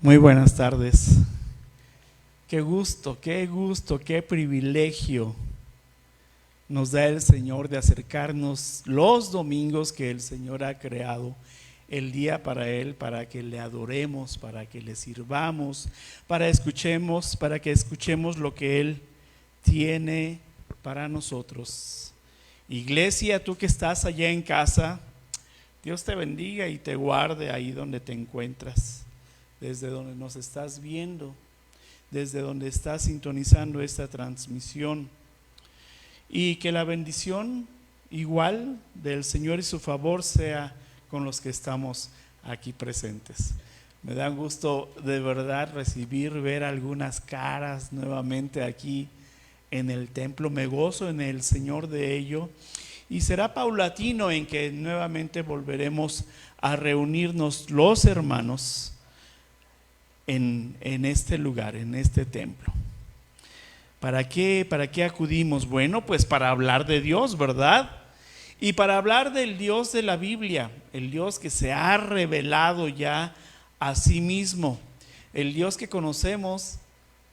Muy buenas tardes. Qué gusto, qué privilegio nos da el Señor de acercarnos los domingos que el Señor ha creado, el día para Él, para que le adoremos, para que le sirvamos, para que escuchemos lo que Él tiene para nosotros. Iglesia, tú que estás allá en casa, Dios te bendiga y te guarde ahí donde te encuentras, desde donde nos estás viendo, desde donde estás sintonizando esta transmisión, y que la bendición igual del Señor y su favor sea con los que estamos aquí presentes. Me da gusto de verdad ver algunas caras nuevamente aquí en el templo. Me gozo en el Señor de ello, y será paulatino en que nuevamente volveremos a reunirnos los hermanos en este lugar, en este templo. ¿Para qué acudimos? Bueno, pues para hablar de Dios, ¿verdad? Y para hablar del Dios de la Biblia, el Dios que se ha revelado ya a sí mismo, el Dios que conocemos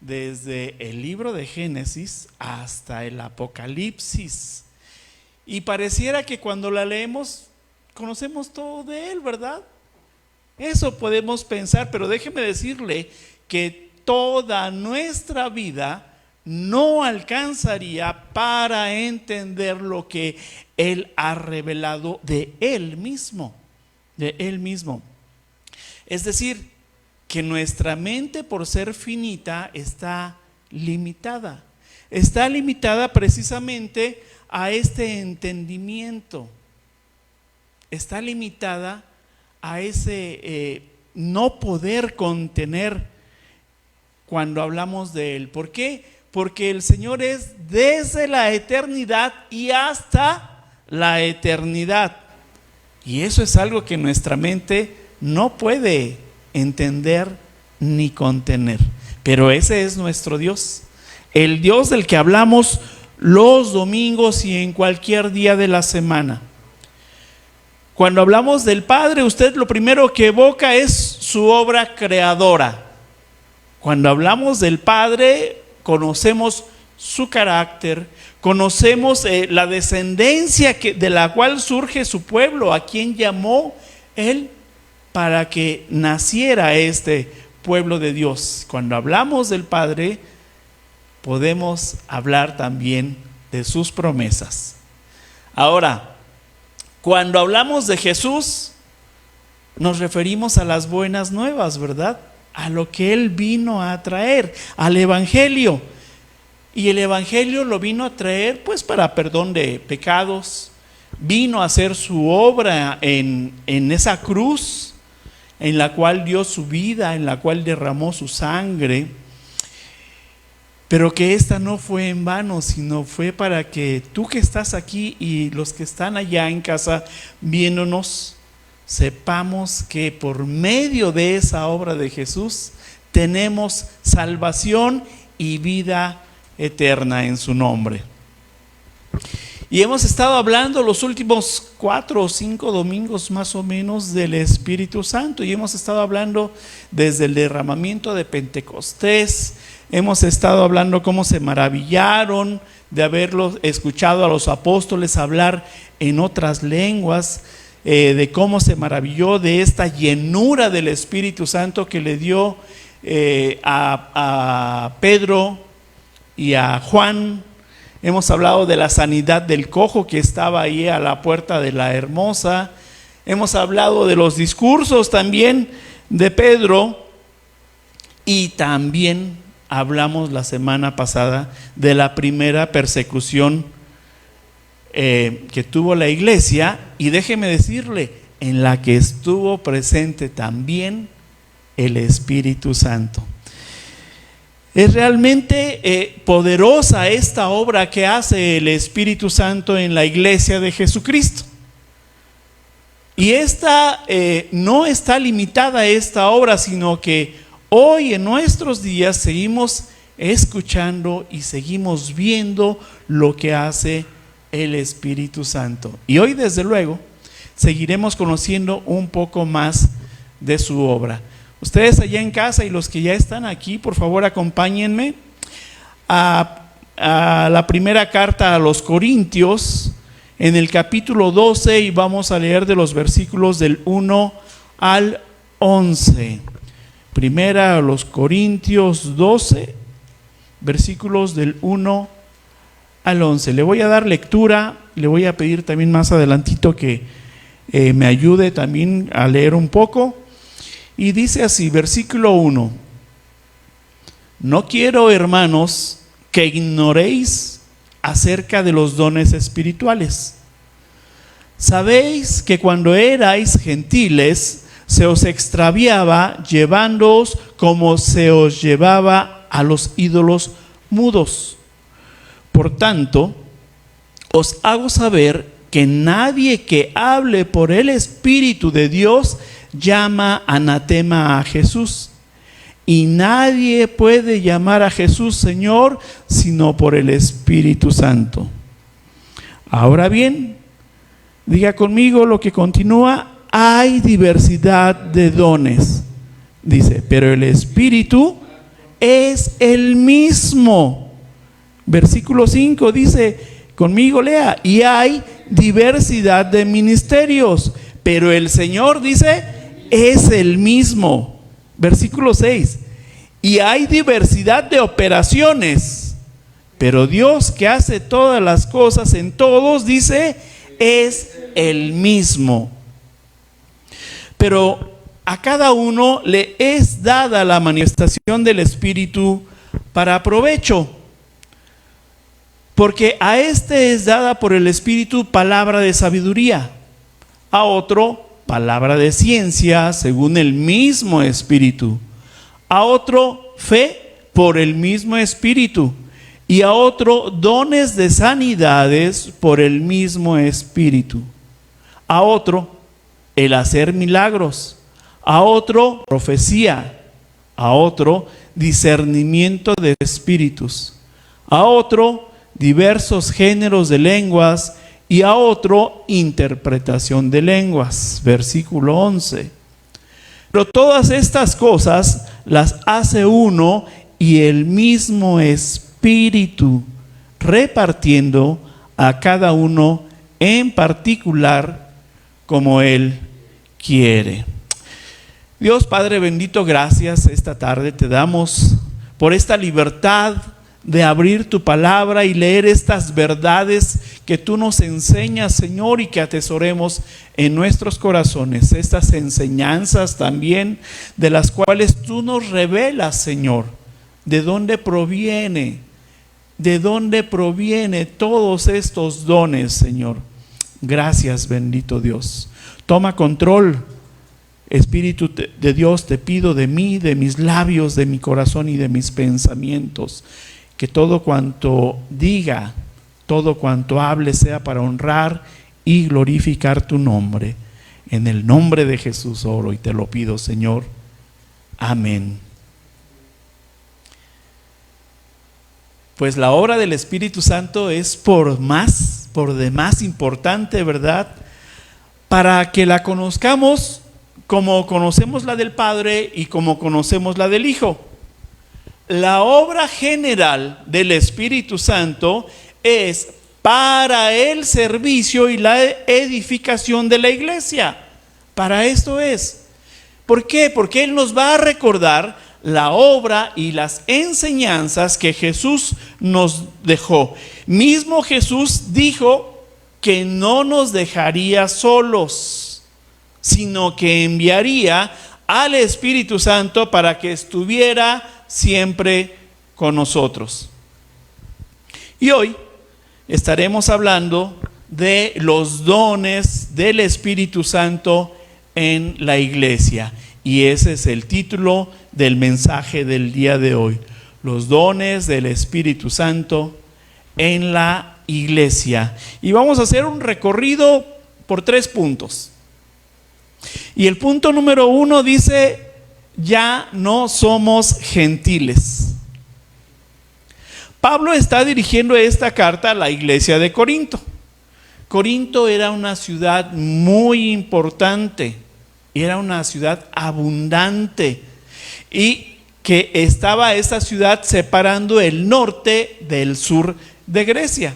desde el libro de Génesis hasta el Apocalipsis. Y pareciera que cuando la leemos conocemos todo de Él, ¿verdad? Eso podemos pensar, pero déjeme decirle que toda nuestra vida no alcanzaría para entender lo que Él ha revelado de Él mismo, Es decir, que nuestra mente, por ser finita, está limitada precisamente a este entendimiento, está limitada a ese no poder contener cuando hablamos de Él. ¿Por qué? Porque el Señor es desde la eternidad y hasta la eternidad, y eso es algo que nuestra mente no puede entender ni contener. Pero ese es nuestro Dios, el Dios del que hablamos los domingos y en cualquier día de la semana. Cuando hablamos del Padre, usted lo primero que evoca es su obra creadora. Cuando hablamos del Padre, conocemos su carácter, conocemos la descendencia de la cual surge su pueblo, a quien llamó Él para que naciera este pueblo de Dios. Cuando hablamos del Padre, podemos hablar también de sus promesas. Ahora, cuando hablamos de Jesús, nos referimos a las buenas nuevas, ¿verdad? A lo que Él vino a traer, al Evangelio. Y el Evangelio lo vino a traer pues para perdón de pecados. Vino a hacer su obra en esa cruz, en la cual dio su vida, en la cual derramó su sangre. Pero que esta no fue en vano, sino fue para que tú que estás aquí y los que están allá en casa viéndonos, sepamos que por medio de esa obra de Jesús tenemos salvación y vida eterna en su nombre. Y hemos estado hablando los últimos 4 o 5 domingos más o menos del Espíritu Santo, y hemos estado hablando desde el derramamiento de Pentecostés. Hemos estado hablando cómo se maravillaron de haberlos escuchado a los apóstoles hablar en otras lenguas, de cómo se maravilló de esta llenura del Espíritu Santo que le dio a Pedro y a Juan. Hemos hablado de la sanidad del cojo que estaba ahí a la puerta de la Hermosa. Hemos hablado de los discursos también de Pedro, y también hablamos la semana pasada de la primera persecución que tuvo la iglesia, y déjeme decirle, en la que estuvo presente también el Espíritu Santo. Es realmente poderosa esta obra que hace el Espíritu Santo en la iglesia de Jesucristo. Y esta no está limitada a esta obra, sino que hoy en nuestros días seguimos escuchando y seguimos viendo lo que hace el Espíritu Santo. Y hoy desde luego seguiremos conociendo un poco más de su obra. Ustedes allá en casa y los que ya están aquí, por favor acompáñenme a la primera carta a los Corintios, en el capítulo 12, y vamos a leer de los versículos del 1 al 11. Primera a los Corintios 12, versículos del 1 al 11. Le voy a dar lectura, le voy a pedir también más adelantito que me ayude también a leer un poco. Y dice así, versículo 1: No quiero, hermanos, que ignoréis acerca de los dones espirituales. Sabéis que cuando erais gentiles, se os extraviaba llevándoos como se os llevaba a los ídolos mudos. Por tanto, os hago saber que nadie que hable por el Espíritu de Dios llama anatema a Jesús, y nadie puede llamar a Jesús Señor sino por el Espíritu Santo. Ahora bien, diga conmigo lo que continúa: hay diversidad de dones, dice, pero el Espíritu es el mismo. Versículo 5 dice, conmigo lea, y hay diversidad de ministerios, pero el Señor, dice, es el mismo. Versículo 6, y hay diversidad de operaciones, pero Dios que hace todas las cosas en todos, dice, es el mismo. Pero a cada uno le es dada la manifestación del Espíritu para provecho. Porque a este es dada por el Espíritu palabra de sabiduría, a otro palabra de ciencia según el mismo Espíritu, a otro fe por el mismo Espíritu, y a otro dones de sanidades por el mismo Espíritu, a otro el hacer milagros, a otro profecía, a otro discernimiento de espíritus, a otro diversos géneros de lenguas, y a otro interpretación de lenguas. Versículo 11. Pero todas estas cosas las hace uno y el mismo Espíritu, repartiendo a cada uno en particular como Él quiere. Dios Padre bendito, gracias esta tarde te damos por esta libertad de abrir tu palabra y leer estas verdades que tú nos enseñas, Señor, y que atesoremos en nuestros corazones. Estas enseñanzas también de las cuales tú nos revelas, Señor, de dónde proviene todos estos dones, Señor. Gracias, bendito Dios. Toma control, Espíritu de Dios, te pido de mí, de mis labios, de mi corazón y de mis pensamientos. Que todo cuanto diga, todo cuanto hable sea para honrar y glorificar tu nombre. En el nombre de Jesús oro y te lo pido, Señor. Amén. Pues la obra del Espíritu Santo es por demás importante, ¿verdad? Para que la conozcamos como conocemos la del Padre y como conocemos la del Hijo. La obra general del Espíritu Santo es para el servicio y la edificación de la iglesia. Para esto es. ¿Por qué? Porque Él nos va a recordar la obra y las enseñanzas que Jesús nos dejó. Mismo Jesús dijo que no nos dejaría solos, sino que enviaría al Espíritu Santo para que estuviera siempre con nosotros. Y hoy estaremos hablando de los dones del Espíritu Santo en la iglesia. Y ese es el título del mensaje del día de hoy. Los dones del Espíritu Santo en la iglesia. Y vamos a hacer un recorrido por 3 puntos. Y el punto número 1 dice: ya no somos gentiles. Pablo está dirigiendo esta carta a la iglesia de Corinto. Corinto era una ciudad muy importante, Era una ciudad abundante y que estaba esta ciudad separando el norte del sur de Grecia.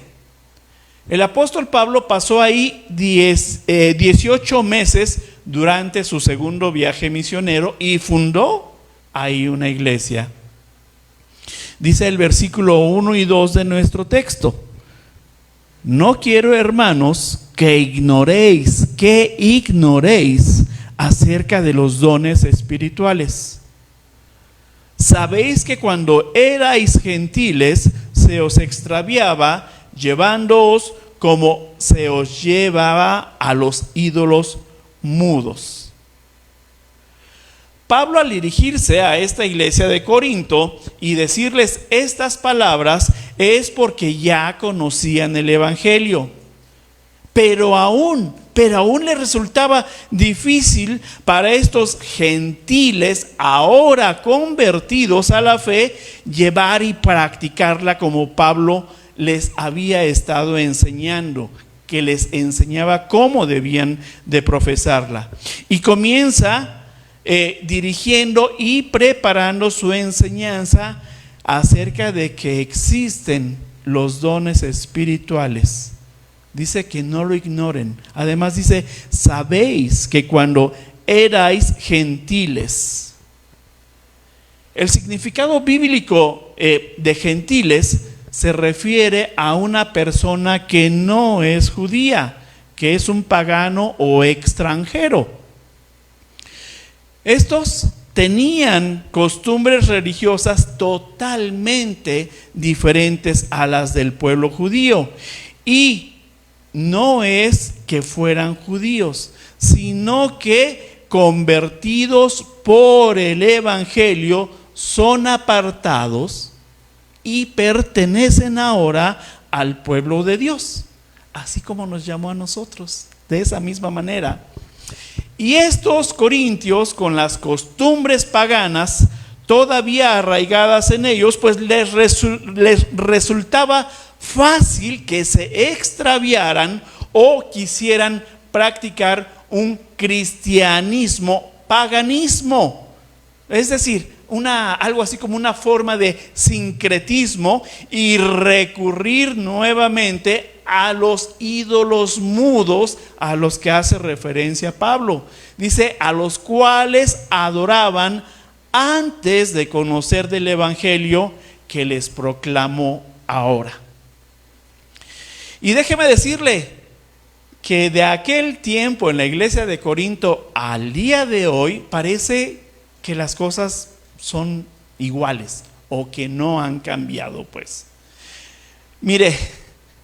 El apóstol Pablo pasó ahí 18 meses durante su segundo viaje misionero y fundó ahí una iglesia. Dice el versículo 1 y 2 de nuestro texto: no quiero, hermanos, que ignoréis acerca de los dones espirituales. Sabéis que cuando erais gentiles se os extraviaba, llevándoos como se os llevaba a los ídolos mudos. Pablo, al dirigirse a esta iglesia de Corinto y decirles estas palabras, es porque ya conocían el evangelio, pero aún le resultaba difícil para estos gentiles, ahora convertidos a la fe, llevar y practicarla como Pablo les había estado enseñando, que les enseñaba cómo debían de profesarla. Y comienza dirigiendo y preparando su enseñanza acerca de que existen los dones espirituales. Dice que no lo ignoren. Además dice: sabéis que cuando erais gentiles. El significado bíblico de gentiles se refiere a una persona que no es judía, que es un pagano o extranjero. Estos tenían costumbres religiosas totalmente diferentes a las del pueblo judío, y no es que fueran judíos, sino que convertidos por el evangelio son apartados y pertenecen ahora al pueblo de Dios, así como nos llamó a nosotros, de esa misma manera. Y estos corintios, con las costumbres paganas todavía arraigadas en ellos, pues les resultaba fácil que se extraviaran o quisieran practicar un cristianismo paganismo, es decir, algo así como una forma de sincretismo, y recurrir nuevamente a los ídolos mudos a los que hace referencia Pablo. Dice: a los cuales adoraban antes de conocer del evangelio que les proclamó ahora. Y déjeme decirle que de aquel tiempo en la iglesia de Corinto al día de hoy parece que las cosas son iguales o que no han cambiado. Pues mire,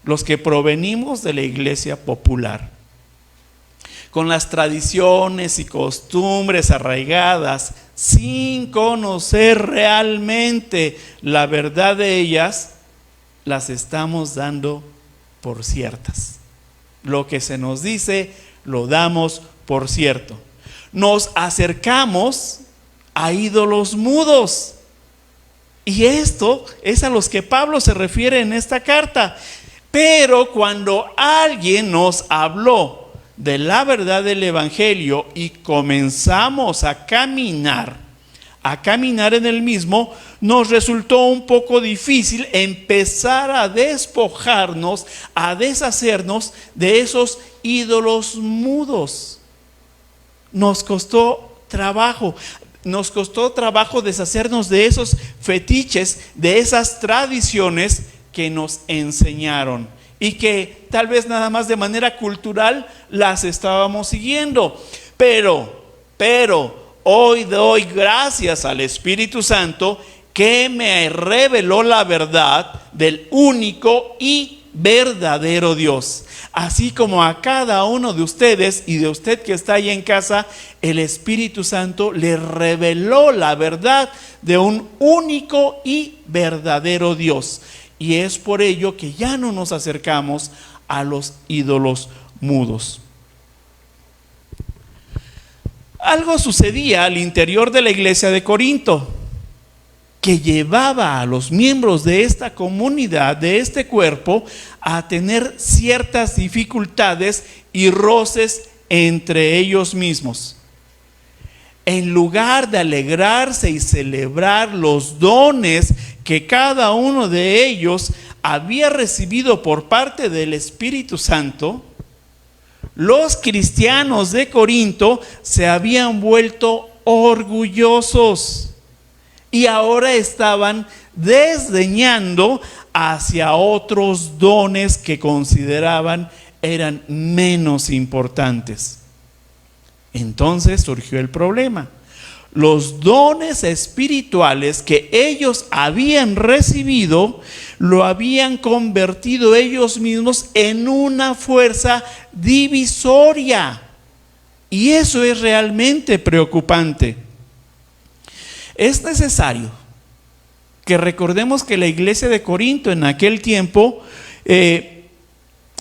los que provenimos de la iglesia popular, con las tradiciones y costumbres arraigadas, sin conocer realmente la verdad de ellas, las estamos dando por ciertas. Lo que se nos dice lo damos por cierto. Nos acercamos a ídolos mudos, y esto es a los que Pablo se refiere en esta carta. Pero cuando alguien nos habló de la verdad del evangelio y comenzamos a caminar en el mismo, nos resultó un poco difícil empezar a despojarnos, a deshacernos de esos ídolos mudos. Nos costó trabajo deshacernos de esos fetiches, de esas tradiciones que nos enseñaron y que tal vez nada más de manera cultural las estábamos siguiendo. Pero hoy doy gracias al Espíritu Santo que me reveló la verdad del único y verdadero Dios. Así como a cada uno de ustedes y de usted que está ahí en casa, el Espíritu Santo le reveló la verdad de un único y verdadero Dios. Y es por ello que ya no nos acercamos a los ídolos mudos. Algo sucedía al interior de la iglesia de Corinto que llevaba a los miembros de esta comunidad, de este cuerpo, a tener ciertas dificultades y roces entre ellos mismos. en lugar de alegrarse y celebrar los dones que cada uno de ellos había recibido por parte del Espíritu Santo, los cristianos de Corinto se habían vuelto orgullosos y ahora estaban desdeñando hacia otros dones que consideraban eran menos importantes. Entonces surgió el problema. Los dones espirituales que ellos habían recibido lo habían convertido ellos mismos en una fuerza divisoria. Y eso es realmente preocupante. Es necesario que recordemos que la iglesia de Corinto en aquel tiempo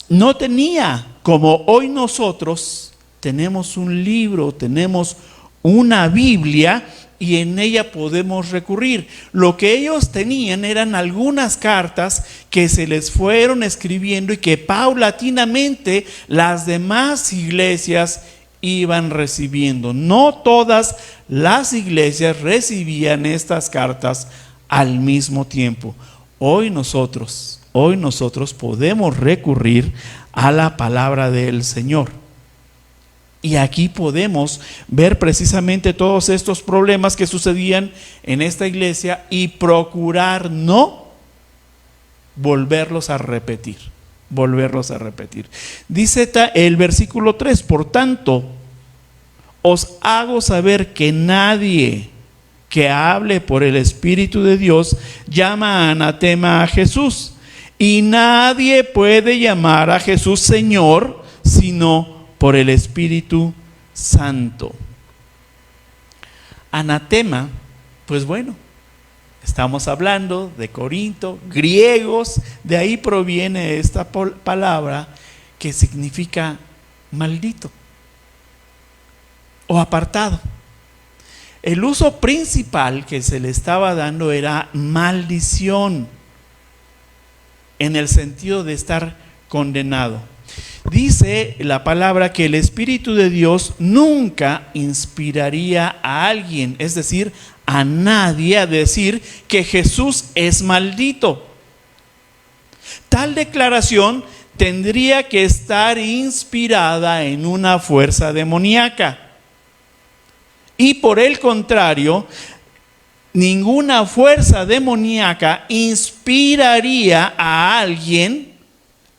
no tenía, como hoy nosotros tenemos un libro, tenemos una Biblia y en ella podemos recurrir. Lo que ellos tenían eran algunas cartas que se les fueron escribiendo y que paulatinamente las demás iglesias iban recibiendo. No todas las iglesias recibían estas cartas al mismo tiempo. Hoy nosotros podemos recurrir a la palabra del Señor. Y aquí podemos ver precisamente todos estos problemas que sucedían en esta iglesia y procurar no volverlos a repetir. Dice el versículo 3, por tanto, os hago saber que nadie que hable por el Espíritu de Dios llama anatema a Jesús. Y nadie puede llamar a Jesús Señor sino por el Espíritu Santo. Anatema, pues bueno, estamos hablando de Corinto, griegos, de ahí proviene esta palabra que significa maldito o apartado. El uso principal que se le estaba dando era maldición, en el sentido de estar condenado. Dice la palabra que el Espíritu de Dios nunca inspiraría a alguien, es decir, a nadie, a decir que Jesús es maldito. Tal declaración tendría que estar inspirada en una fuerza demoníaca. Y por el contrario, ninguna fuerza demoníaca inspiraría a alguien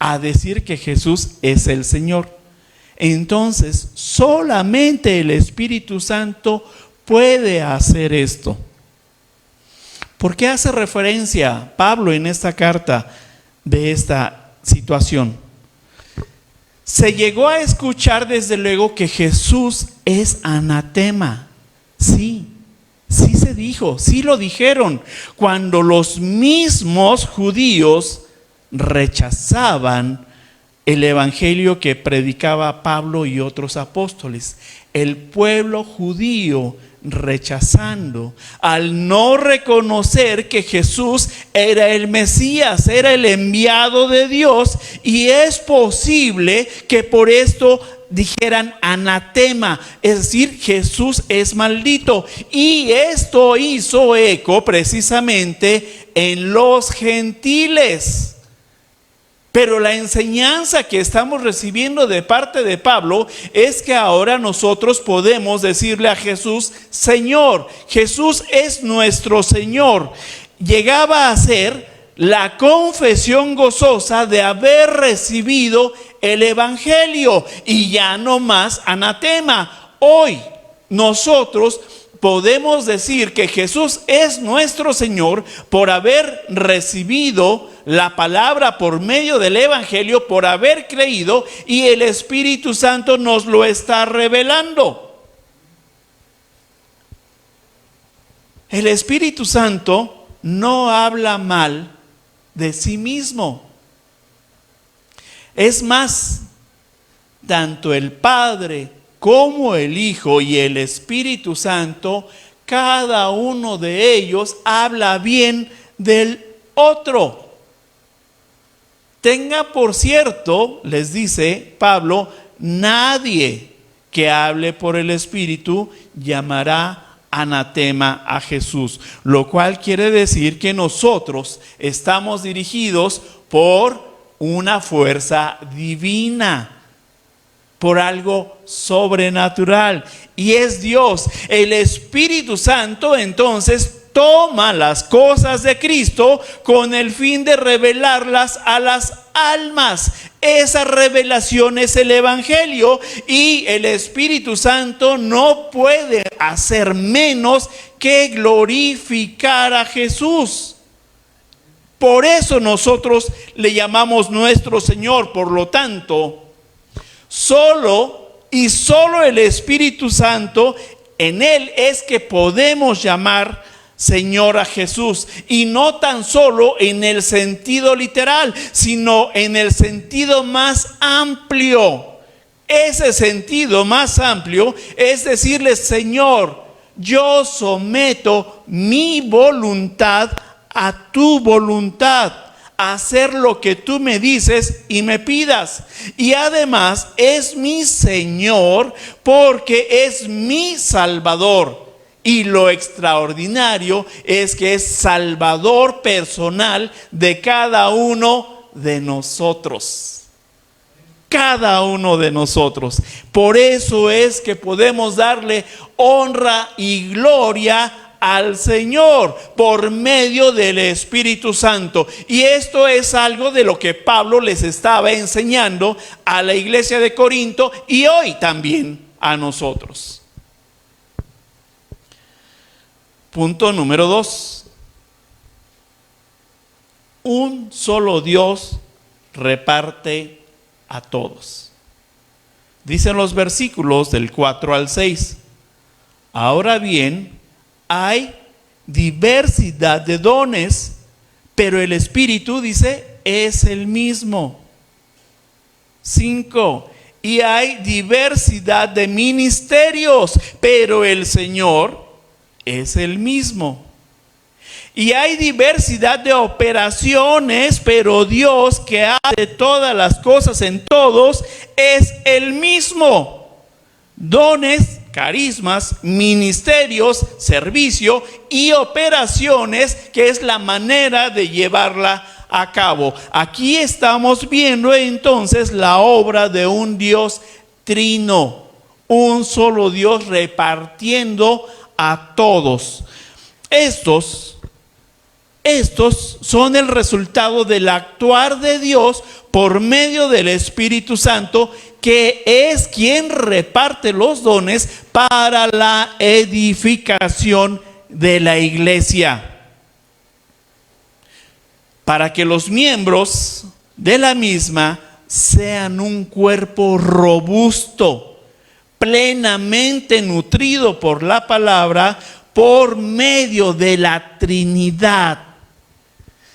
a decir que Jesús es el Señor. Entonces, solamente el Espíritu Santo puede hacer esto. ¿Por qué hace referencia Pablo en esta carta de esta situación? Se llegó a escuchar desde luego que Jesús es anatema. Sí se dijo, sí lo dijeron, cuando los mismos judíos rechazaban el evangelio que predicaba Pablo y otros apóstoles. El pueblo judío rechazando, al no reconocer que Jesús era el Mesías, era el enviado de Dios, y es posible que por esto dijeran anatema, es decir, Jesús es maldito. Y esto hizo eco precisamente en los gentiles. Pero la enseñanza que estamos recibiendo de parte de Pablo es que ahora nosotros podemos decirle a Jesús Señor. Jesús es nuestro Señor. Llegaba a ser la confesión gozosa de haber recibido el evangelio y ya no más anatema. Hoy nosotros podemos decir que Jesús es nuestro Señor por haber recibido la palabra por medio del evangelio, por haber creído, y el Espíritu Santo nos lo está revelando. El Espíritu Santo no habla mal de sí mismo. Es más, tanto el Padre como el Hijo y el Espíritu Santo, cada uno de ellos habla bien del otro. Tenga por cierto, les dice Pablo, nadie que hable por el Espíritu llamará anatema a Jesús, lo cual quiere decir que nosotros estamos dirigidos por una fuerza divina, por algo sobrenatural, y es Dios. El Espíritu Santo entonces toma las cosas de Cristo con el fin de revelarlas a las almas. Esa revelación es el Evangelio, y el Espíritu Santo no puede hacer menos que glorificar a Jesús. Por eso nosotros le llamamos nuestro Señor. Por lo tanto, solo el Espíritu Santo, en Él es que podemos llamar Señor a Jesús, y no tan solo en el sentido literal, sino en el sentido más amplio. Ese sentido más amplio es decirle: Señor, yo someto mi voluntad a tu voluntad, a hacer lo que tú me dices y me pidas. Y además es mi Señor porque es mi Salvador. Y lo extraordinario es que es Salvador personal de cada uno de nosotros. Cada uno de nosotros. Por eso es que podemos darle honra y gloria al Señor por medio del Espíritu Santo. Y esto es algo de lo que Pablo les estaba enseñando a la iglesia de Corinto, y hoy también a nosotros. Punto número 2. Un solo Dios reparte a todos. Dicen los versículos del 4 al 6. Ahora bien, hay diversidad de dones, pero el Espíritu, dice, es el mismo. 5. Y hay diversidad de ministerios, pero el Señor es el mismo. Y hay diversidad de operaciones, pero Dios, que hace todas las cosas en todos, es el mismo. Dones, carismas, ministerios, servicio y operaciones, que es la manera de llevarla a cabo. Aquí estamos viendo entonces la obra de un Dios trino, un solo Dios repartiendo a todos. Estos son el resultado del actuar de Dios por medio del Espíritu Santo, que es quien reparte los dones para la edificación de la iglesia, para que los miembros de la misma sean un cuerpo robusto, plenamente nutrido por la palabra, por medio de la Trinidad.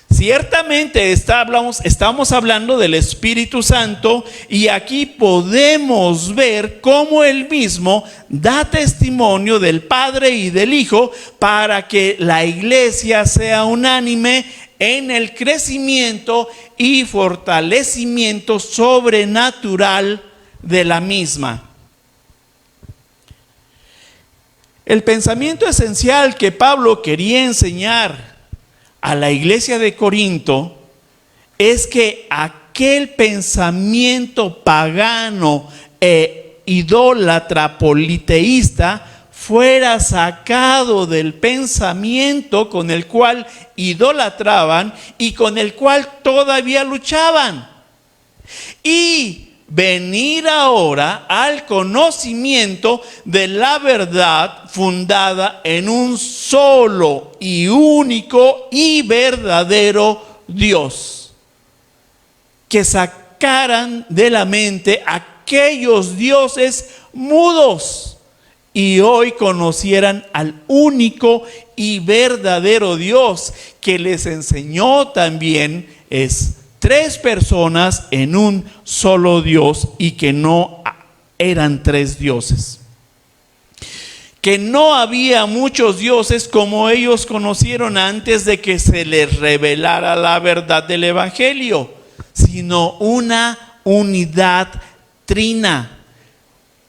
Ciertamente estamos hablando del Espíritu Santo, y aquí podemos ver cómo Él mismo da testimonio del Padre y del Hijo para que la iglesia sea unánime en el crecimiento y fortalecimiento sobrenatural de la misma. El pensamiento esencial que Pablo quería enseñar a la iglesia de Corinto es que aquel pensamiento pagano e idólatra politeísta fuera sacado del pensamiento con el cual idolatraban y con el cual todavía luchaban, y venir ahora al conocimiento de la verdad fundada en un solo y único y verdadero Dios. Que sacaran de la mente aquellos dioses mudos y hoy conocieran al único y verdadero Dios, que les enseñó también es 3 personas en un solo Dios, y que no eran 3 dioses. Que no había muchos dioses como ellos conocieron antes de que se les revelara la verdad del Evangelio, sino una unidad trina.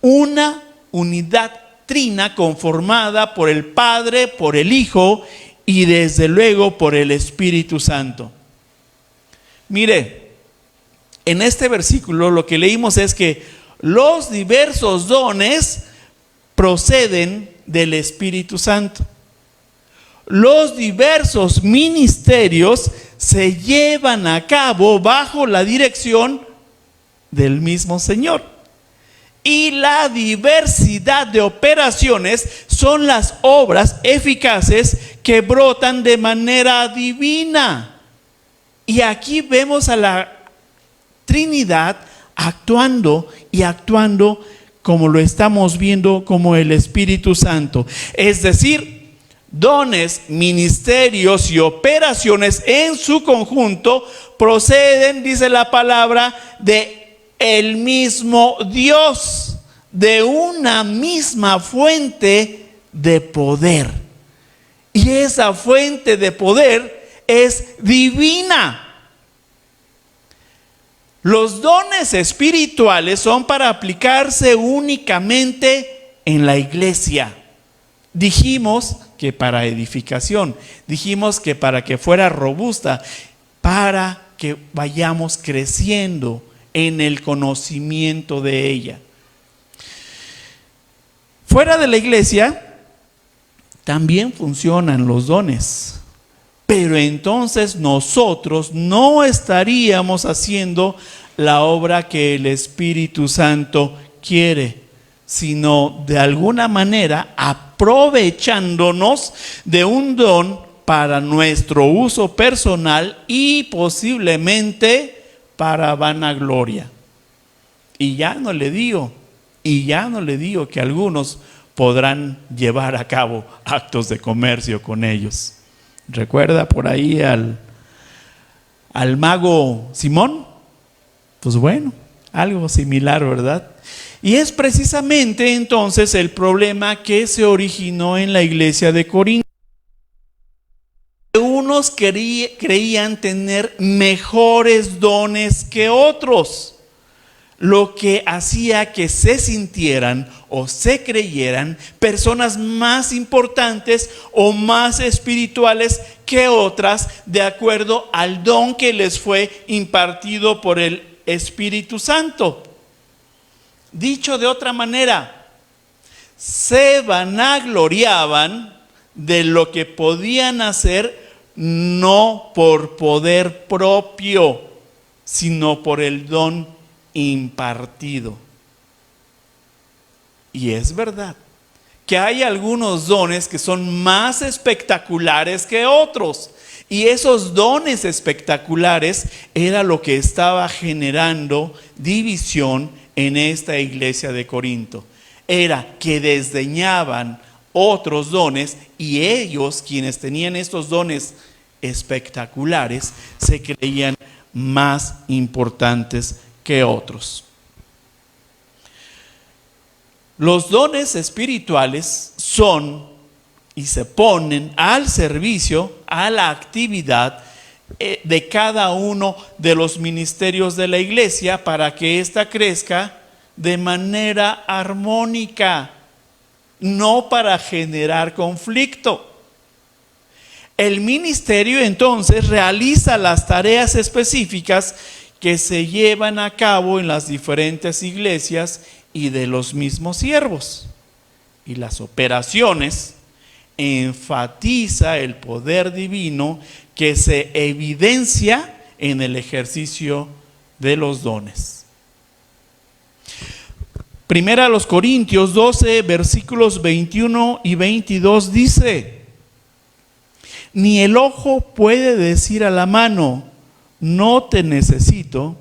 una unidad trina conformada por el Padre, por el Hijo y desde luego por el Espíritu Santo. Mire, en este versículo lo que leímos es que los diversos dones proceden del Espíritu Santo. Los diversos ministerios se llevan a cabo bajo la dirección del mismo Señor. Y la diversidad de operaciones son las obras eficaces que brotan de manera divina. Y aquí vemos a la Trinidad actuando y actuando como lo estamos viendo como el Espíritu Santo. Es decir, dones, ministerios y operaciones en su conjunto proceden, dice la palabra, de el mismo Dios, de una misma fuente de poder. Y esa fuente de poder es divina. Los dones espirituales son para aplicarse únicamente en la iglesia. Dijimos que para edificación, dijimos que para que fuera robusta, para que vayamos creciendo en el conocimiento de ella. Fuera de la iglesia también funcionan los dones, pero entonces nosotros no estaríamos haciendo la obra que el Espíritu Santo quiere, sino de alguna manera aprovechándonos de un don para nuestro uso personal y posiblemente para vanagloria. Y ya no le digo que algunos podrán llevar a cabo actos de comercio con ellos. ¿Recuerda por ahí al mago Simón? Pues bueno, algo similar, ¿verdad? Y es precisamente entonces el problema que se originó en la iglesia de Corinto. Unos creían tener mejores dones que otros, lo que hacía que se sintieran o se creyeran personas más importantes o más espirituales que otras, de acuerdo al don que les fue impartido por el Espíritu Santo. Dicho de otra manera, se vanagloriaban de lo que podían hacer, no por poder propio, sino por el don impartido. Y es verdad que hay algunos dones que son más espectaculares que otros, y esos dones espectaculares era lo que estaba generando división en esta iglesia de Corinto. Era que desdeñaban otros dones, y ellos, quienes tenían estos dones espectaculares, se creían más importantes que otros. Los dones espirituales son y se ponen al servicio, a la actividad de cada uno de los ministerios de la iglesia para que ésta crezca de manera armónica, no para generar conflicto. El ministerio entonces realiza las tareas específicas que se llevan a cabo en las diferentes iglesias y de los mismos siervos. Y las operaciones enfatiza el poder divino que se evidencia en el ejercicio de los dones. Primera a los Corintios 12, versículos 21 y 22 dice: ni el ojo puede decir a la mano, no te necesito,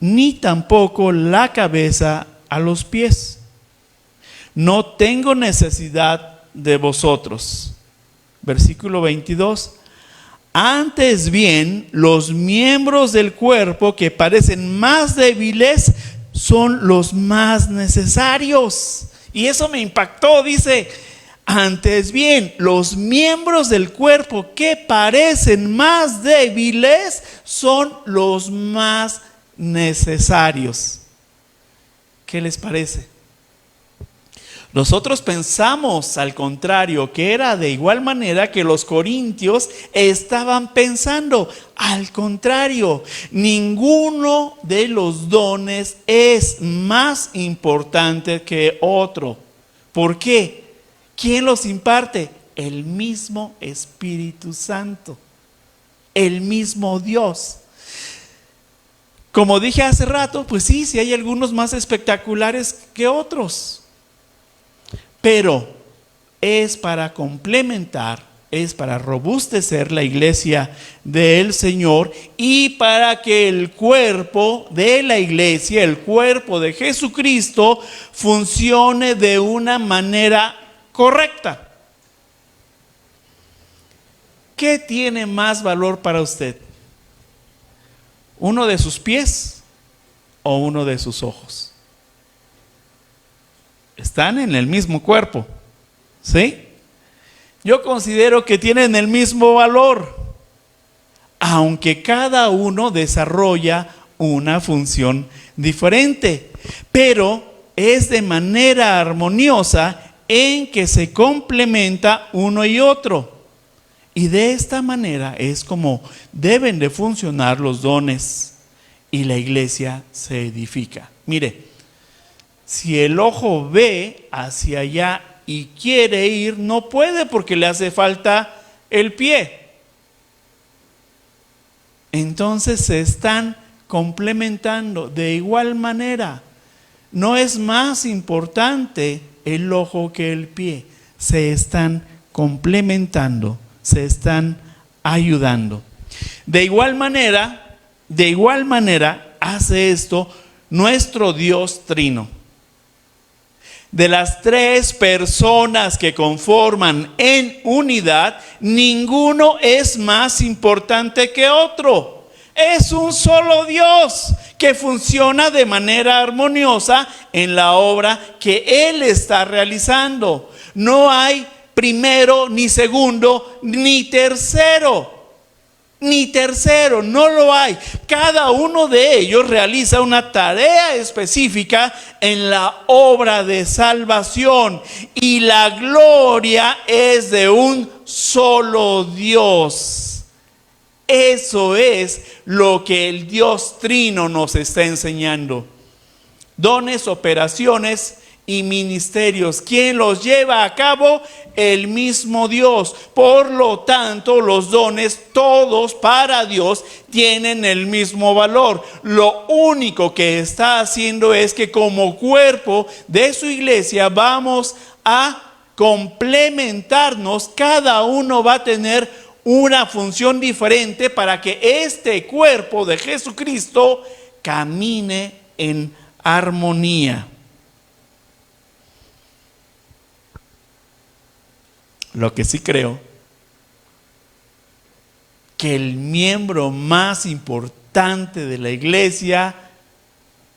ni tampoco la cabeza a los pies, no tengo necesidad de vosotros. Versículo 22. Antes bien, los miembros del cuerpo que parecen más débiles son los más necesarios. Y eso me impactó, dice: antes bien, los miembros del cuerpo que parecen más débiles son los más necesarios. ¿Qué les parece? Nosotros pensamos al contrario, que era de igual manera que los corintios estaban pensando. Al contrario, ninguno de los dones es más importante que otro. ¿Por qué? ¿Quién los imparte? El mismo Espíritu Santo, el mismo Dios. Como dije hace rato, pues sí hay algunos más espectaculares que otros. Pero es para complementar, es para robustecer la iglesia del Señor y para que el cuerpo de la iglesia, el cuerpo de Jesucristo, funcione de una manera correcta. ¿Qué tiene más valor para usted? ¿Uno de sus pies o uno de sus ojos? Están en el mismo cuerpo, ¿sí? Yo considero que tienen el mismo valor, aunque cada uno desarrolla una función diferente, pero es de manera armoniosa en que se complementa uno y otro. Y de esta manera es como deben de funcionar los dones y la iglesia se edifica. Mire, si el ojo ve hacia allá y quiere ir, no puede porque le hace falta el pie. Entonces se están complementando de igual manera. No es más importante el ojo que el pie. Se están complementando, se están ayudando. De igual manera hace esto nuestro Dios Trino. De las tres personas que conforman en unidad, ninguno es más importante que otro. Es un solo Dios que funciona de manera armoniosa en la obra que Él está realizando. No hay primero, ni segundo, ni tercero. Ni tercero, no lo hay. Cada uno de ellos realiza una tarea específica en la obra de salvación y la gloria es de un solo Dios. Eso es lo que el Dios Trino nos está enseñando. Dones, operaciones y ministerios. ¿Quién los lleva a cabo? El mismo Dios. Por lo tanto, los dones, todos para Dios, tienen el mismo valor. Lo único que está haciendo es que como cuerpo de su iglesia vamos a complementarnos. Cada uno va a tener una función diferente para que este cuerpo de Jesucristo camine en armonía. Lo que sí creo, que el miembro más importante de la iglesia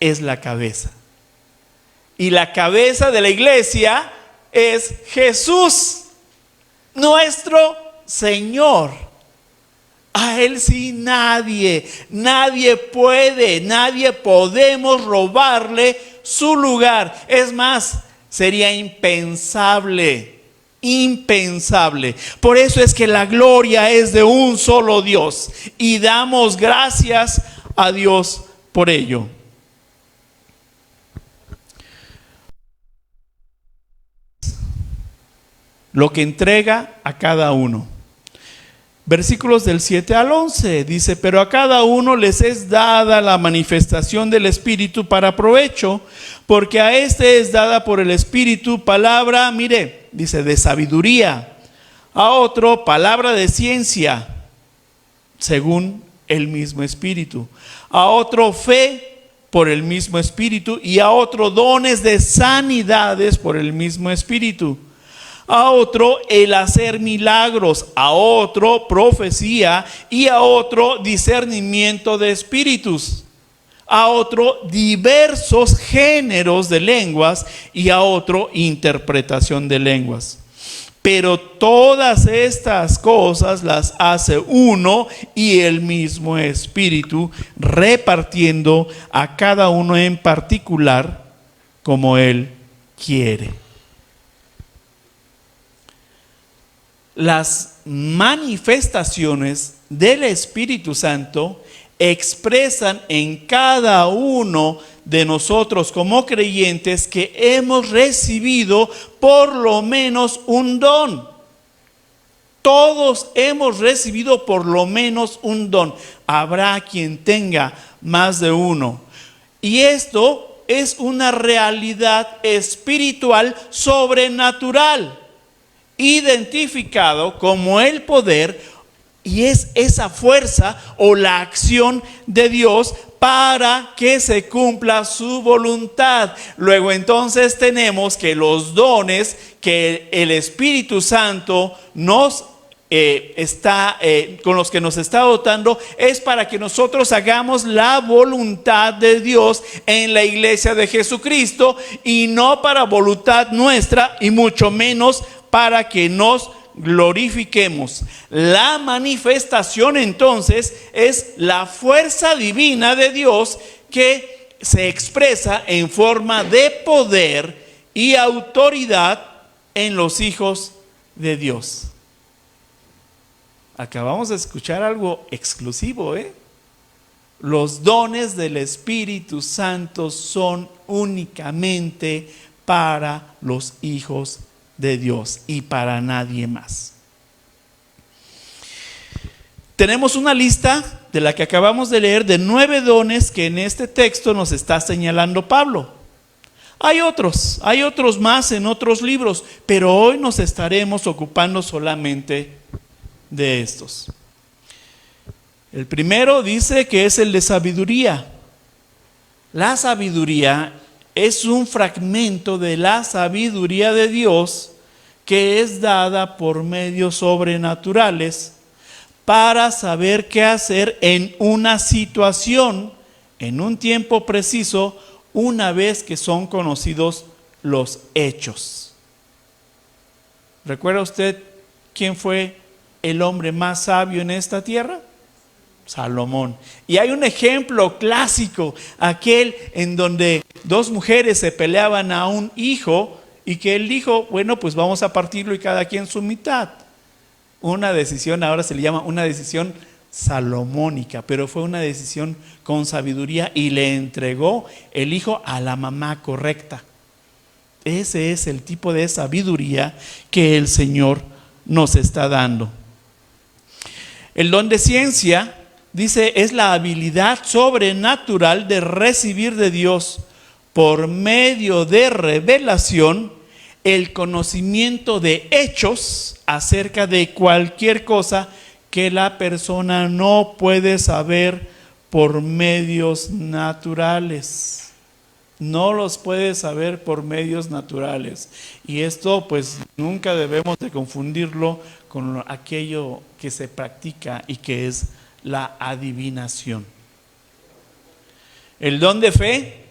es la cabeza. Y la cabeza de la iglesia es Jesús, nuestro Señor. A Él sí nadie podemos robarle su lugar. Es más, sería impensable. Por eso es que la gloria es de un solo Dios y damos gracias a Dios por ello. Lo que entrega a cada uno. Versículos del 7 al 11 dice: pero a cada uno les es dada la manifestación del Espíritu para provecho, porque a este es dada por el Espíritu palabra, mire, dice, de sabiduría, a otro palabra de ciencia, según el mismo Espíritu, a otro fe por el mismo Espíritu, y a otro dones de sanidades por el mismo Espíritu, a otro el hacer milagros, a otro profecía, y a otro discernimiento de espíritus, a otro diversos géneros de lenguas, y a otro interpretación de lenguas. Pero todas estas cosas las hace uno y el mismo Espíritu, repartiendo a cada uno en particular como Él quiere. las manifestaciones del Espíritu Santo expresan en cada uno de nosotros como creyentes que hemos recibido por lo menos un don. Todos hemos recibido por lo menos un don. Habrá quien tenga más de uno. Y esto es una realidad espiritual sobrenatural, identificado como el poder, y es esa fuerza o la acción de Dios para que se cumpla su voluntad. Luego entonces tenemos que los dones que el Espíritu Santo nos con los que nos está dotando es para que nosotros hagamos la voluntad de Dios en la iglesia de Jesucristo, y no para voluntad nuestra, y mucho menos para que nos glorifiquemos. La manifestación entonces es la fuerza divina de Dios que se expresa en forma de poder y autoridad en los hijos de Dios. Acabamos de escuchar algo exclusivo, Los dones del Espíritu Santo son únicamente para los hijos de Dios y para nadie más. Tenemos una lista de la que acabamos de leer de 9 dones que en este texto nos está señalando Pablo. Hay otros más en otros libros, pero hoy nos estaremos ocupando solamente de estos. El primero dice que es el de sabiduría. La sabiduría es un fragmento de la sabiduría de Dios que es dada por medios sobrenaturales para saber qué hacer en una situación, en un tiempo preciso, una vez que son conocidos los hechos. ¿Recuerda usted quién fue el hombre más sabio en esta tierra? Salomón. Y hay un ejemplo clásico, aquel en donde 2 mujeres se peleaban a un hijo, y que él dijo, bueno, pues vamos a partirlo y cada quien su mitad. Una decisión, ahora se le llama una decisión salomónica, pero fue una decisión con sabiduría, y le entregó el hijo a la mamá correcta. Ese es el tipo de sabiduría que el Señor nos está dando. El don de ciencia, dice, es la habilidad sobrenatural de recibir de Dios por medio de revelación el conocimiento de hechos acerca de cualquier cosa que la persona no puede saber por medios naturales. No los puede saber por medios naturales. Y esto pues nunca debemos de confundirlo con aquello que se practica y que es la adivinación. El don de fe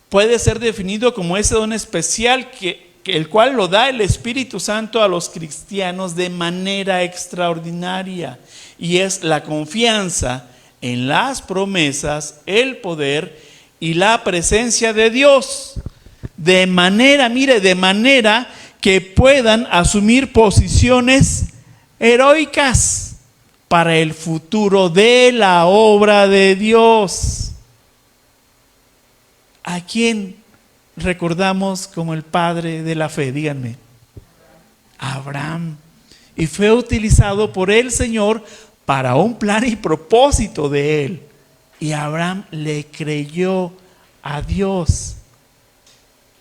puede ser definido como ese don especial el cual lo da el Espíritu Santo a los cristianos de manera extraordinaria, y es la confianza en las promesas, el poder y la presencia de Dios, de manera que puedan asumir posiciones heroicas para el futuro de la obra de Dios. ¿A quién recordamos como el padre de la fe? Díganme. Abraham. Y fue utilizado por el Señor para un plan y propósito de él. Y Abraham le creyó a Dios.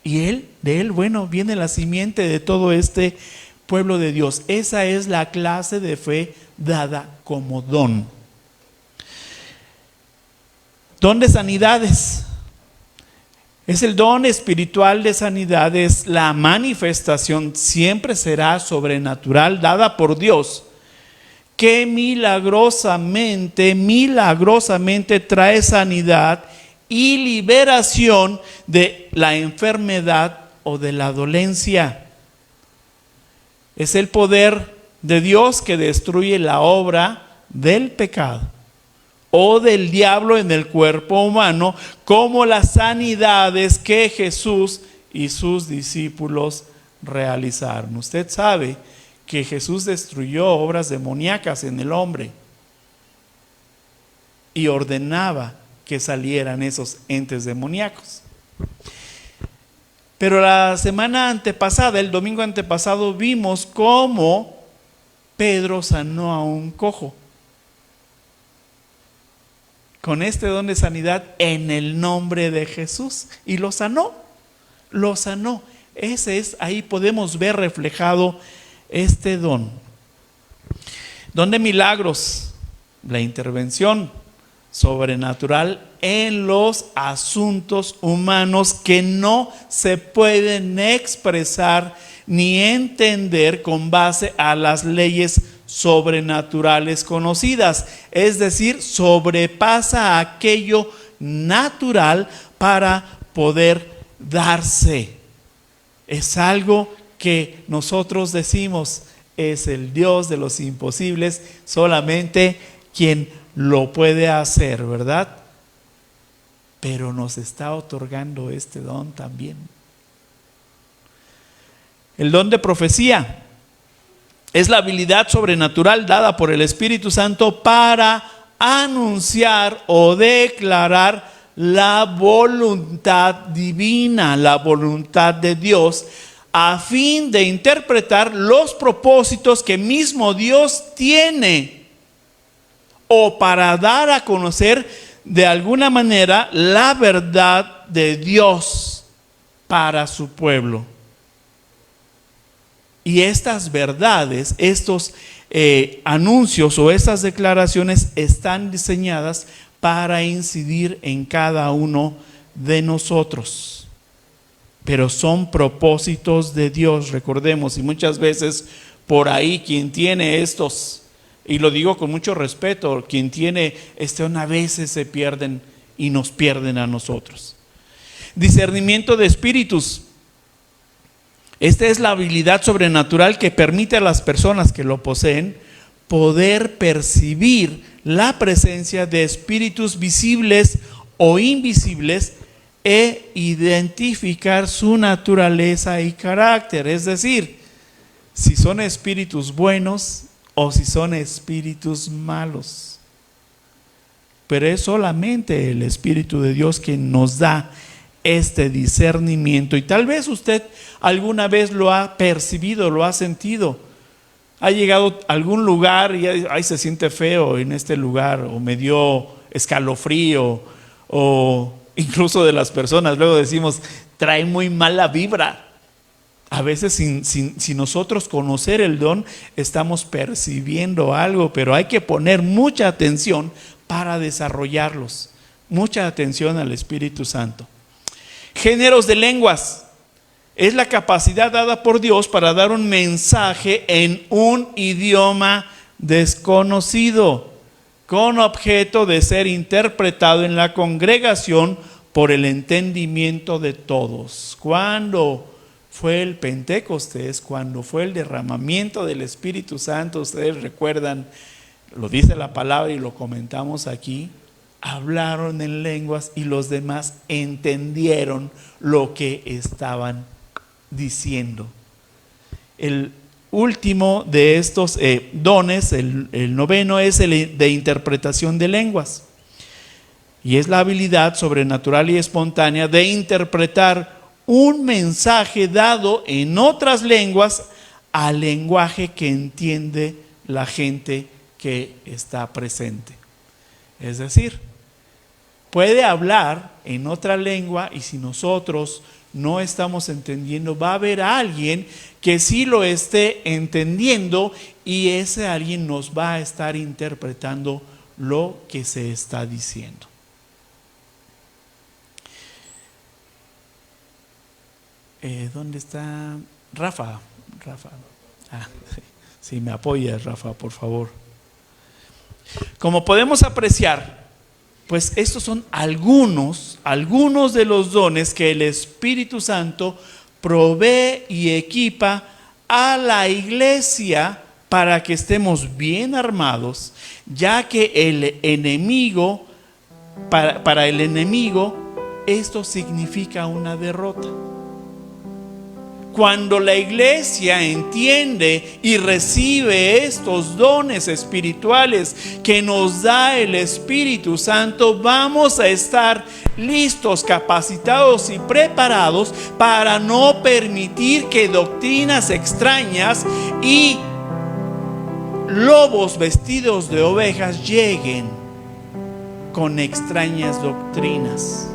Y de él, viene la simiente de todo este pueblo de Dios. Esa es la clase de fe dada como don. Don de sanidades. Es el don espiritual de sanidades. La manifestación siempre será sobrenatural, dada por Dios, que milagrosamente trae sanidad y liberación de la enfermedad o de la dolencia. Es el poder de Dios que destruye la obra del pecado o del diablo en el cuerpo humano, como las sanidades que Jesús y sus discípulos realizaron. Usted sabe que Jesús destruyó obras demoníacas en el hombre y ordenaba que salieran esos entes demoníacos. Pero la semana antepasada, el domingo antepasado, vimos cómo Pedro sanó a un cojo con este don de sanidad en el nombre de Jesús, y lo sanó. Ahí podemos ver reflejado este don de milagros, la intervención sobrenatural en los asuntos humanos que no se pueden expresar ni entender con base a las leyes sobrenaturales conocidas. Es decir, sobrepasa aquello natural para poder darse. Es algo que nosotros decimos, es el Dios de los imposibles, solamente quien lo puede hacer, ¿verdad? Pero nos está otorgando este don también. El don de profecía es la habilidad sobrenatural dada por el Espíritu Santo para anunciar o declarar la voluntad divina, la voluntad de Dios, a fin de interpretar los propósitos que mismo Dios tiene, o para dar a conocer de alguna manera la verdad de Dios para su pueblo. Y estas verdades, estos anuncios o estas declaraciones están diseñadas para incidir en cada uno de nosotros. Pero son propósitos de Dios, recordemos, y muchas veces por ahí quien tiene estos, y lo digo con mucho respeto, quien tiene a veces se pierden y nos pierden a nosotros. Discernimiento de espíritus. Esta es la habilidad sobrenatural que permite a las personas que lo poseen poder percibir la presencia de espíritus visibles o invisibles e identificar su naturaleza y carácter. Es decir, si son espíritus buenos o si son espíritus malos. Pero es solamente el Espíritu de Dios quien nos da este discernimiento, y tal vez usted alguna vez lo ha percibido, lo ha sentido. Ha llegado a algún lugar y ay, se siente feo en este lugar, o me dio escalofrío, o incluso de las personas luego decimos, trae muy mala vibra. A veces sin nosotros conocer el don estamos percibiendo algo, pero hay que poner mucha atención para desarrollarlos. Mucha atención al Espíritu Santo. Géneros de lenguas. Es la capacidad dada por Dios para dar un mensaje en un idioma desconocido, con objeto de ser interpretado en la congregación por el entendimiento de todos. Cuando fue el Pentecostés, cuando fue el derramamiento del Espíritu Santo, ustedes recuerdan, lo dice la palabra y lo comentamos aquí, hablaron en lenguas y los demás entendieron lo que estaban diciendo. El último de estos dones, el noveno, es el de interpretación de lenguas, y es la habilidad sobrenatural y espontánea de interpretar un mensaje dado en otras lenguas al lenguaje que entiende la gente que está presente. Es decir, puede hablar en otra lengua, y si nosotros no estamos entendiendo, va a haber alguien que sí lo esté entendiendo, y ese alguien nos va a estar interpretando lo que se está diciendo. ¿Dónde está Rafa? Si me apoyas, Rafa, por favor. Como podemos apreciar, pues estos son algunos de los dones que el Espíritu Santo provee y equipa a la iglesia para que estemos bien armados, ya que el enemigo, para el enemigo, esto significa una derrota. Cuando la iglesia entiende y recibe estos dones espirituales que nos da el Espíritu Santo, vamos a estar listos, capacitados y preparados para no permitir que doctrinas extrañas y lobos vestidos de ovejas lleguen con extrañas doctrinas.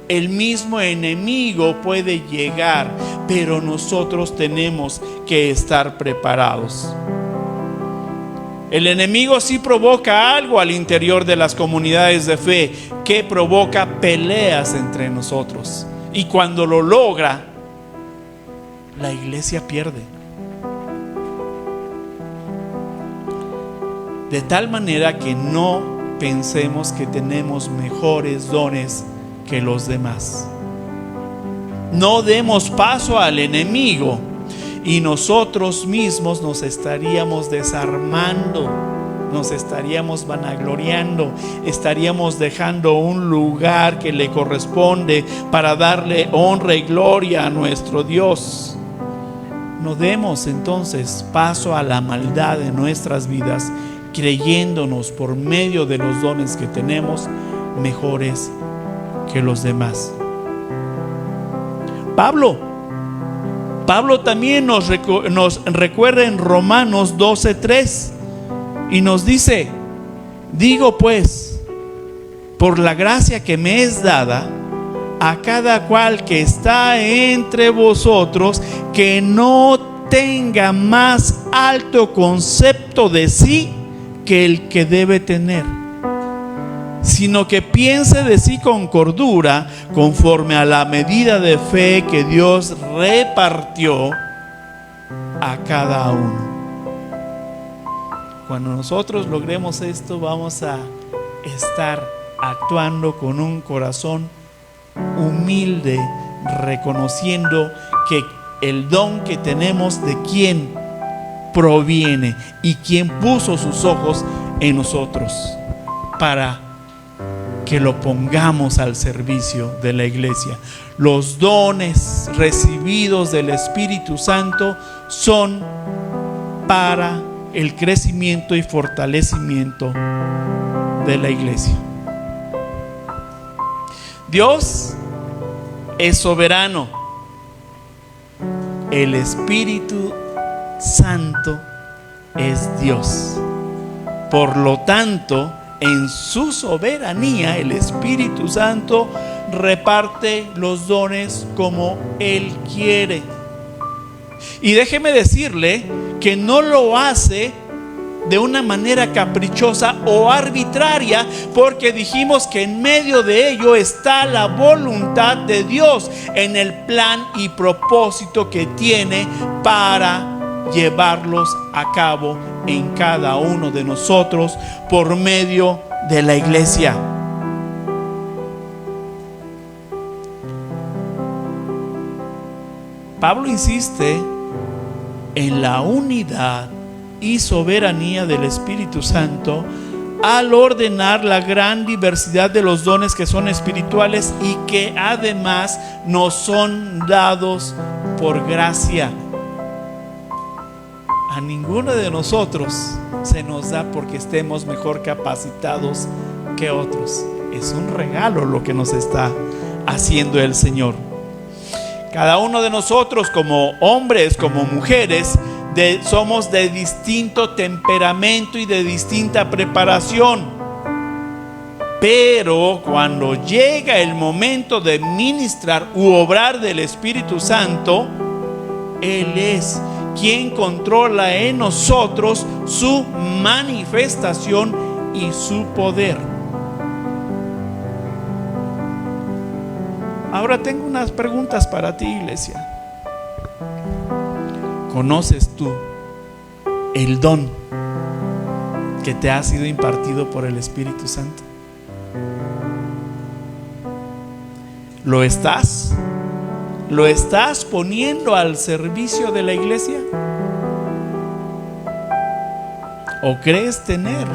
El mismo enemigo puede llegar, pero nosotros tenemos que estar preparados. El enemigo sí provoca algo al interior de las comunidades de fe, que provoca peleas entre nosotros. Y cuando lo logra, la iglesia pierde. De tal manera que no pensemos que tenemos mejores dones que los demás. No demos paso al enemigo y nosotros mismos nos estaríamos desarmando, nos estaríamos vanagloriando, estaríamos dejando un lugar que le corresponde para darle honra y gloria a nuestro Dios. No demos entonces paso a la maldad en nuestras vidas, creyéndonos por medio de los dones que tenemos mejores que los demás. Pablo también nos recuerda en Romanos 12:3 y nos dice: digo pues, por la gracia que me es dada, a cada cual que está entre vosotros, que no tenga más alto concepto de sí que el que debe tener, sino que piense de sí con cordura, conforme a la medida de fe que Dios repartió a cada uno. Cuando nosotros logremos esto, vamos a estar actuando con un corazón humilde, reconociendo que el don que tenemos, de quién proviene y quién puso sus ojos en nosotros para que lo pongamos al servicio de la iglesia. Los dones recibidos del Espíritu Santo son para el crecimiento y fortalecimiento de la iglesia. Dios es soberano. El Espíritu Santo es Dios. Por lo tanto, en su soberanía, el Espíritu Santo reparte los dones como Él quiere. Y déjeme decirle que no lo hace de una manera caprichosa o arbitraria, porque dijimos que en medio de ello está la voluntad de Dios en el plan y propósito que tiene para llevarlos a cabo en cada uno de nosotros por medio de la iglesia. Pablo insiste en la unidad y soberanía del Espíritu Santo al ordenar la gran diversidad de los dones que son espirituales y que además nos son dados por gracia. A ninguno de nosotros se nos da porque estemos mejor capacitados que otros. Es un regalo lo que nos está haciendo el Señor. Cada uno de nosotros, como hombres, como mujeres, somos de distinto temperamento y de distinta preparación. Pero cuando llega el momento de ministrar u obrar del Espíritu Santo, Él es quien controla en nosotros su manifestación y su poder. Ahora tengo unas preguntas para ti, iglesia. ¿Conoces tú el don que te ha sido impartido por el Espíritu Santo? ¿Lo estás poniendo al servicio de la iglesia? ¿O crees tener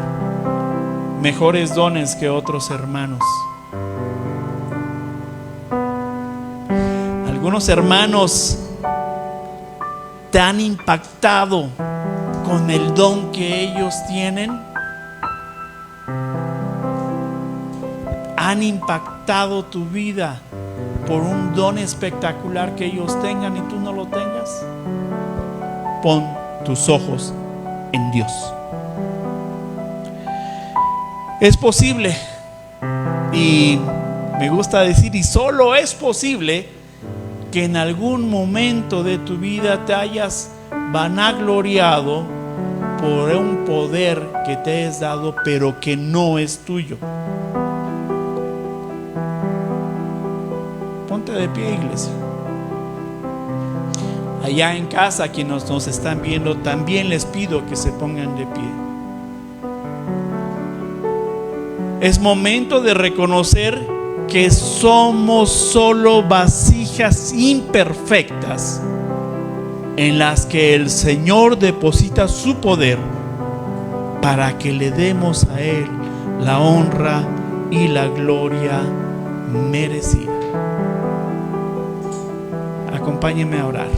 mejores dones que otros hermanos? Algunos hermanos ¿Te han impactado con el don que ellos tienen? ¿Han impactado tu vida por un don espectacular que ellos tengan y tú no lo tengas? Pon tus ojos en Dios. Es posible, y me gusta decir, y solo es posible, que en algún momento de tu vida te hayas vanagloriado por un poder que te es dado, pero que no es tuyo. Ponte de pie, iglesia. Allá en casa, quienes nos están viendo, también les pido que se pongan de pie. Es momento de reconocer que somos solo vasijas imperfectas en las que el Señor deposita su poder para que le demos a Él la honra y la gloria merecida. Acompáñenme a orar.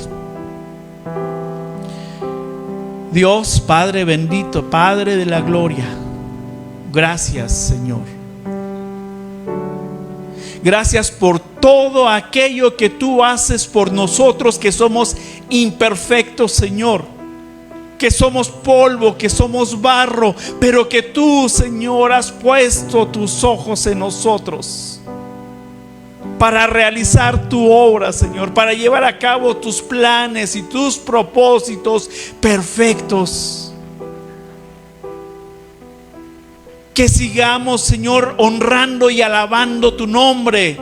Dios, Padre bendito, Padre de la gloria, gracias, Señor. Gracias por todo aquello que tú haces por nosotros, que somos imperfectos, Señor, que somos polvo, que somos barro, pero que tú, Señor, has puesto tus ojos en nosotros para realizar tu obra, Señor, para llevar a cabo tus planes y tus propósitos perfectos. Que sigamos, Señor, honrando y alabando tu nombre,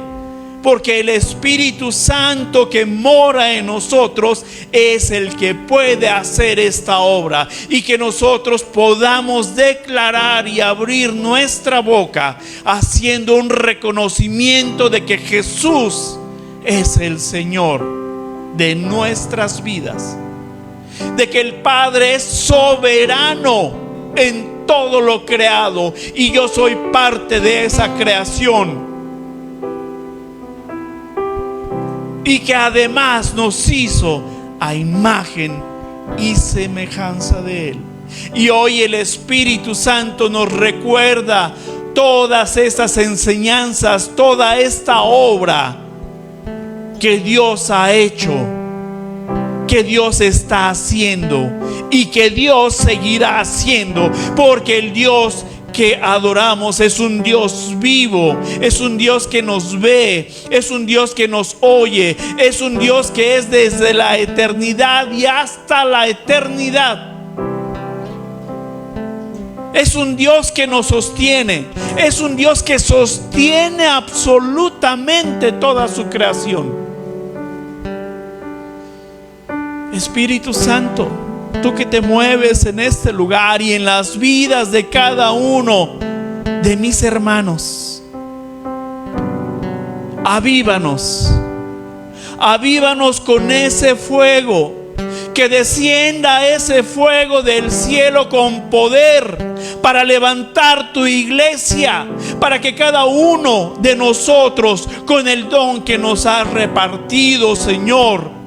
porque el Espíritu Santo que mora en nosotros es el que puede hacer esta obra, y que nosotros podamos declarar y abrir nuestra boca haciendo un reconocimiento de que Jesús es el Señor de nuestras vidas, de que el Padre es soberano en todo lo creado y yo soy parte de esa creación, y que además nos hizo a imagen y semejanza de Él. Y hoy el Espíritu Santo nos recuerda todas estas enseñanzas, toda esta obra que Dios ha hecho, que Dios está haciendo y que Dios seguirá haciendo, porque el Dios que adoramos es un Dios vivo, es un Dios que nos ve, es un Dios que nos oye, es un Dios que es desde la eternidad y hasta la eternidad. Es un Dios que nos sostiene, es un Dios que sostiene absolutamente toda su creación. Espíritu Santo, tú que te mueves en este lugar y en las vidas de cada uno de mis hermanos, avívanos con ese fuego, que descienda ese fuego del cielo con poder para levantar tu iglesia, para que cada uno de nosotros, con el don que nos has repartido, Señor,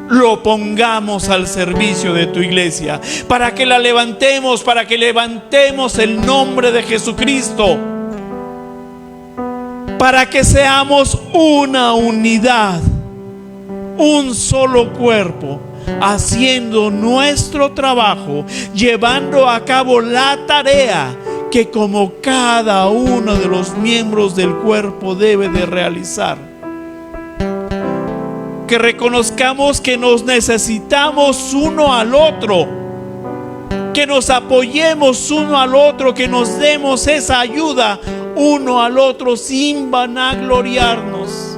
lo pongamos al servicio de tu iglesia, para que la levantemos, para que levantemos el nombre de Jesucristo, para que seamos una unidad, un solo cuerpo, haciendo nuestro trabajo, llevando a cabo la tarea que como cada uno de los miembros del cuerpo debe de realizar. Que reconozcamos que nos necesitamos uno al otro, que nos apoyemos uno al otro, que nos demos esa ayuda uno al otro sin vanagloriarnos.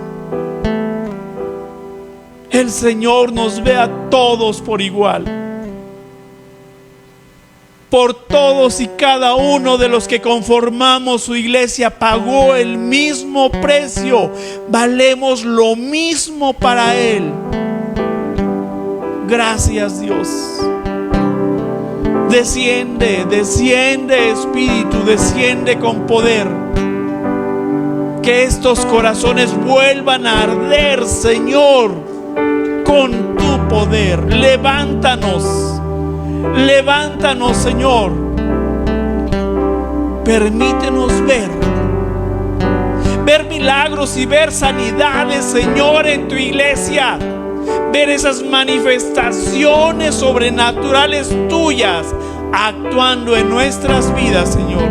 El Señor nos ve a todos por igual. Por todos y cada uno de los que conformamos su iglesia pagó el mismo precio. Valemos lo mismo para Él. Gracias, Dios. Desciende, desciende, Espíritu, desciende con poder. Que estos corazones vuelvan a arder, Señor, con tu poder. Levántanos, levántanos, Señor. Permítenos ver milagros y ver sanidades, Señor, en tu iglesia. Ver esas manifestaciones sobrenaturales tuyas actuando en nuestras vidas, Señor.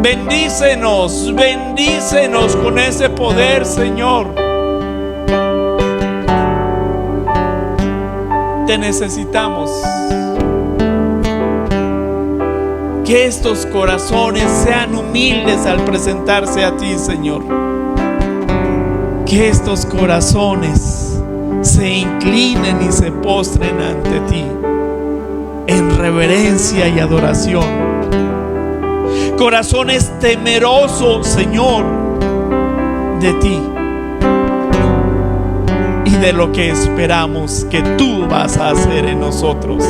Bendícenos, bendícenos con ese poder, Señor. Te necesitamos. Que estos corazones sean humildes al presentarse a ti, Señor. Que estos corazones se inclinen y se postren ante ti en reverencia y adoración. Corazones temerosos, Señor, de ti y de lo que esperamos que tú vas a hacer en nosotros.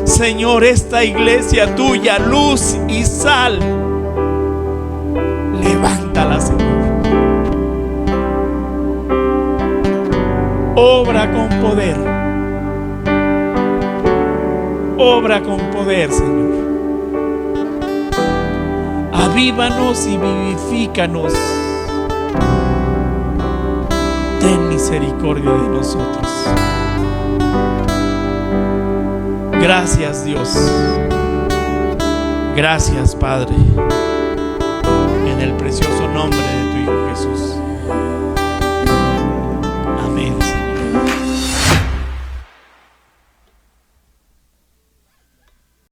Señor, esta iglesia tuya, luz y sal, levántala, Señor. Obra con poder. Obra con poder, Señor. Avívanos y vivifícanos. Ten misericordia de nosotros. Gracias, Dios. Gracias, Padre. En el precioso nombre de tu Hijo Jesús. Amén, Señor.